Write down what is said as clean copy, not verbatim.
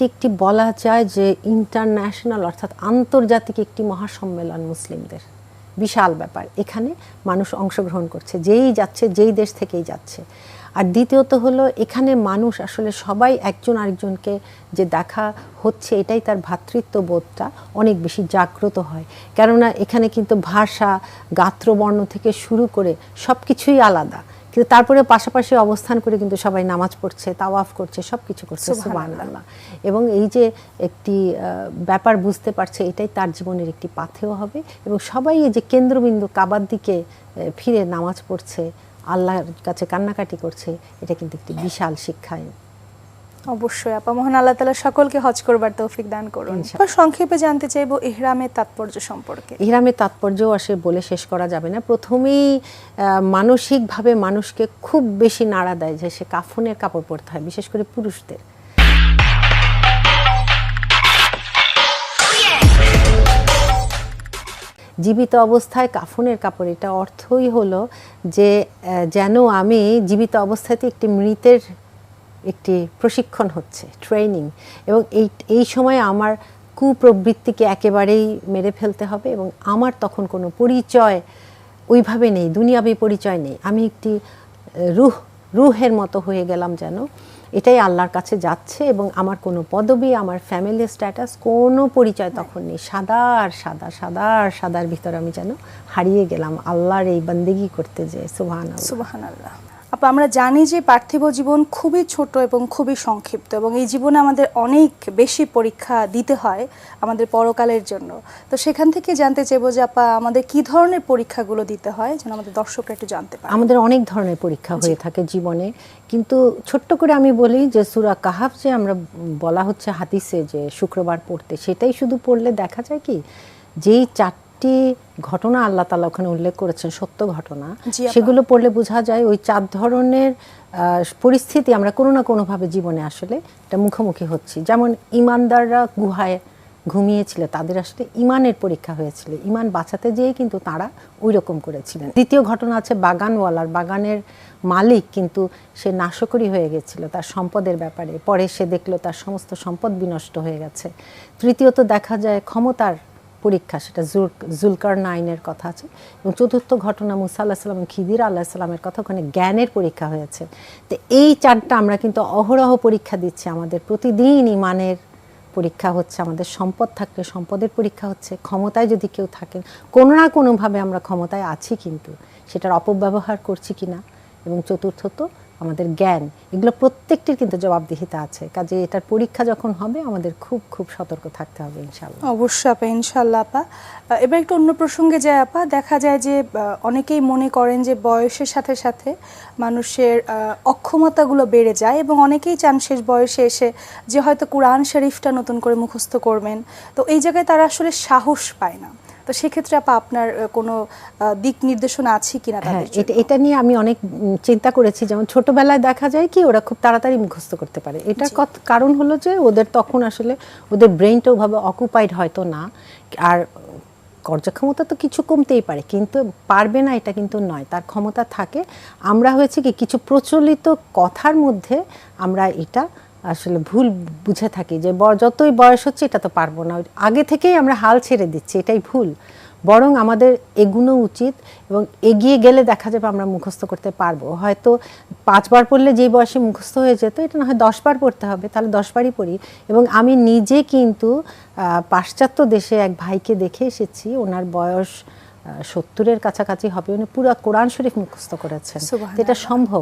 এটি একটি বলা যায় যে ইন্টারন্যাশনাল অর্থাৎ আন্তর্জাতিক একটি মহাসম্মেলন মুসলিমদের, বিশাল ব্যাপার। এখানে মানুষ অংশগ্রহণ করছে, যেই যাচ্ছে, যেই দেশ থেকেই যাচ্ছে। আর দ্বিতীয়ত হলো এখানে মানুষ আসলে সবাই একজন আরেকজনকে যে দেখা হচ্ছে, এটাই তার ভ্রাতৃত্ববোধটা অনেক বেশি জাগ্রত হয়। কেননা এখানে কিন্তু ভাষা, গাত্রবর্ণ থেকে শুরু করে সব কিছুই আলাদা, কিন্তু তারপরে পাশাপাশি অবস্থান করে কিন্তু সবাই নামাজ পড়ছে, তাওয়াফ করছে, সব কিছু করছে, সুবহানাল্লাহ। এবং এই যে একটি ব্যাপার বুঝতে পারছে, এটাই তার জীবনের একটি পাথেয় হবে। এবং সবাই এই যে কেন্দ্রবিন্দু কাবার দিকে ফিরে নামাজ পড়ছে, আল্লাহর কাছে কান্নাকাটি করছে, এটা কিন্তু একটি বিশাল শিক্ষায়। অবশ্যই আপা, মহান আল্লাহ তাআলা সকলকে হজ করবার তৌফিক দান করুন। সংক্ষেপে জানতে চাইবো ইহরামের তাৎপর্য সম্পর্কে। ইহরামের তাৎপর্য আসলে বলে শেষ করা যাবে না। প্রথমেই মানসিকভাবে মানুষকে খুব বেশি নাড়া দেয় যে সে কাফনের কাপড় পরতে হয়, বিশেষ করে পুরুষদের। জীবিত অবস্থায় কাফনের কাপড়, এটা অর্থই হলো যে যেন আমি জীবিত অবস্থাতে একটি মৃতের একটি প্রশিক্ষণ হচ্ছে, ট্রেনিং। এবং এই সময় আমার কুপ্রবৃত্তিকে একেবারেই মেরে ফেলতে হবে। এবং আমার তখন কোনো পরিচয় ওইভাবে নেই, দুনিয়াবী পরিচয় নেই। আমি একটি রুহের মতো হয়ে গেলাম যেন, এটাই আল্লাহর কাছে যাচ্ছে। এবং আমার কোনো পদবি, আমার ফ্যামিলি স্ট্যাটাস, কোনো পরিচয় তখন নেই। সাদার ভিতরে আমি যেন হারিয়ে গেলাম আল্লাহর এই বন্দেগী করতে, যে সুবহানাল্লাহ সুবহানাল্লাহ। আপা, আমরা জানি যে পার্থিব জীবন খুবই ছোট এবং খুবই সংক্ষিপ্ত, এবং এই জীবনে আমাদের অনেক বেশি পরীক্ষা দিতে হয় আমাদের পরকালের জন্য। তো সেখান থেকে জানতে চাইবো যে আপা, আমাদের কি ধরনের পরীক্ষাগুলো দিতে হয়, যেন আমাদের দর্শকরা একটু জানতে পারে। আমাদের অনেক ধরনের পরীক্ষা হয়ে থাকে জীবনে, কিন্তু ছোট্ট করে আমি বলি যে সূরা কাহাফ যে আমরা বলা হচ্ছে হাদিসে যে শুক্রবার পড়তে, সেটাই শুধু পড়লে দেখা যায় কি, যেই চারটি ঘটনা আল্লাহ তাআলা ওখানে উল্লেখ করেছেন, সত্য ঘটনা, সেগুলো পড়লে বোঝা যায় ওই 4 ধরনের পরিস্থিতি আমরা কোনো না কোনোভাবে জীবনে আসলে এটা মুখোমুখি হচ্ছি। যেমন ইমানদাররা গুহায় ঘুমিয়েছিল, তাদের আসলে ইমানের পরীক্ষা হয়েছিল, ইমান বাঁচাতে যেয়ে কিন্তু তারা ওই রকম করেছিলেন। দ্বিতীয় ঘটনা আছে বাগানওয়ালার, বাগানের মালিক কিন্তু সে নাশকরি হয়ে গেছিল তার সম্পদের ব্যাপারে, পরে সে দেখলো তার সমস্ত সম্পদ বিনষ্ট হয়ে গেছে। তৃতীয়ত দেখা যায় ক্ষমতার পরীক্ষা, সেটা জুলকারনাইনের কথা আছে। এবং চতুর্থ ঘটনা মুসা আলাইহিস সালাম, খিদির আলাইহিস সালামের কথা, ওখানে জ্ঞানের পরীক্ষা হয়েছে। তো এই 4টা আমরা কিন্তু অহরহ পরীক্ষা দিচ্ছি, আমাদের প্রতিদিন ইমানের পরীক্ষা হচ্ছে, আমাদের সম্পদ থাকলে সম্পদের পরীক্ষা হচ্ছে, ক্ষমতায় যদি কেউ থাকেন, কোনো না কোনোভাবে আমরা ক্ষমতায় আছি কিন্তু সেটার অপব্যবহার করছি কিনা। এবং চতুর্থত আমাদের জ্ঞান, এগুলো প্রত্যেকটির কিন্তু জবাবদিহিতা আছে। কাজে এটার পরীক্ষা যখন হবে আমাদের খুব খুব সতর্ক থাকতে হবে ইনশাআল্লাহ। অবশ্যই আপা, ইনশাআল্লাহ আপা। এবার একটু অন্য প্রসঙ্গে যায় আপা, দেখা যায় যে অনেকেই মনে করেন যে বয়সের সাথে সাথে মানুষের অক্ষমতাগুলো বেড়ে যায়, এবং অনেকেই চান শেষ বয়সে এসে যে হয়তো কোরআন শরীফটা নতুন করে মুখস্থ করবেন। তো এই জায়গায় তারা আসলে সাহস পায় না। তো সেক্ষেত্রে আপা আপনার কোনো দিক নির্দেশনা আছে কিনা তাদের জন্য? এটা নিয়ে আমি অনেক চিন্তা করেছি। যেমন ছোটবেলায় দেখা যায় কি ওরা খুব তাড়াতাড়ি মুখস্থ করতে পারে, এটার কারণ হলো যে ওদের তখন আসলে ওদের ব্রেনটা ওভাবে অকুপাইড হয়তো না। আর কার্যক্ষমতা তো কিছু কমতেই পারে, কিন্তু পারবে না এটা কিন্তু নয়, তার ক্ষমতা থাকে। আমরা হয়েছে কি কিছু প্রচলিত কথার মধ্যে আমরা এটা আসলে ভুল বুঝে থাকি যে যতই বয়স হচ্ছে এটা তো পারবো না, আগে থেকেই আমরা হাল ছেড়ে দিচ্ছি, এটাই ভুল। বরং আমাদের এগুনো উচিত, এবং এগিয়ে গেলে দেখা যাবে আমরা মুখস্থ করতে পারবো। হয়তো 5 বার পড়লে যেই বয়সে মুখস্থ হয়ে যেত, এটা না হয় 10 বার পড়তে হবে, তাহলে 10 বারই পড়ি। এবং আমি নিজে কিন্তু পাশ্চাত্য দেশে এক ভাইকে দেখে এসেছি, ওনার বয়স 70-এর কাছাকাছি হবে, উনি পুরো কোরআন শরীফ মুখস্থ করেছেন। এটা সম্ভব।